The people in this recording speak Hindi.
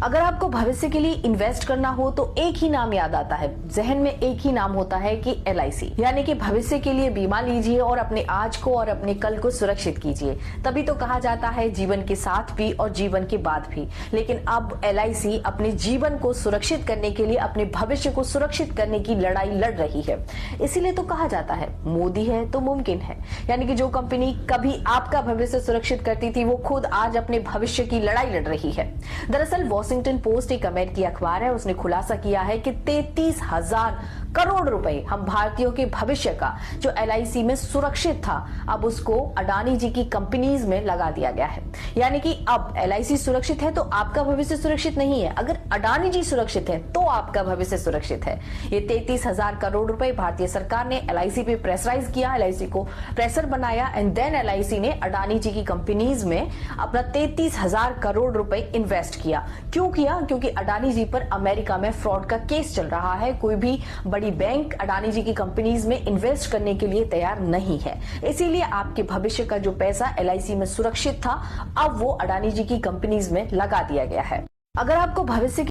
अगर आपको भविष्य के लिए इन्वेस्ट करना हो तो एक ही नाम याद आता है, जहन में एक ही नाम होता है कि LIC, यानी कि भविष्य के लिए बीमा लीजिए और अपने आज को और अपने कल को सुरक्षित कीजिए। तभी तो कहा जाता है जीवन के साथ भी और जीवन के बाद भी। लेकिन अब LIC अपने जीवन को सुरक्षित करने के लिए, अपने भविष्य को सुरक्षित करने की लड़ाई लड़ रही है। इसीलिए तो कहा जाता है मोदी है तो मुमकिन है, यानी कि जो कंपनी कभी आपका भविष्य सुरक्षित करती थी वो खुद आज अपने भविष्य की लड़ाई लड़ रही है। दरअसल वॉशिंगटन पोस्ट एक अमेरिकी अखबार है, उसने खुलासा किया है कि 33,000 करोड़ रुपए हम भारतीयों के भविष्य का जो LIC में सुरक्षित था, अब उसको अडानी जी की कंपनीज में लगा दिया गया है। यानी कि अब LIC सुरक्षित है तो आपका भविष्य सुरक्षित नहीं है, अगर अडानी जी सुरक्षित है तो आपका भविष्य सुरक्षित है। ये 33,000 करोड़ रुपए भारतीय सरकार ने LIC पे प्रेशराइज किया, LIC को प्रेशर बनाया एंड देन LIC ने अडानी जी की कंपनीज में अपना 33,000 करोड़ रुपए इन्वेस्ट किया। क्यों किया? क्योंकि अडानी जी पर अमेरिका में फ्रॉड का केस चल रहा है। कोई भी बड़ी बैंक अडानी जी की कंपनीज में इन्वेस्ट करने के लिए तैयार नहीं है। इसीलिए आपके भविष्य का जो पैसा LIC में सुरक्षित था, अब वो अडानी जी की कंपनीज में लगा दिया गया है। अगर आपको भविष्य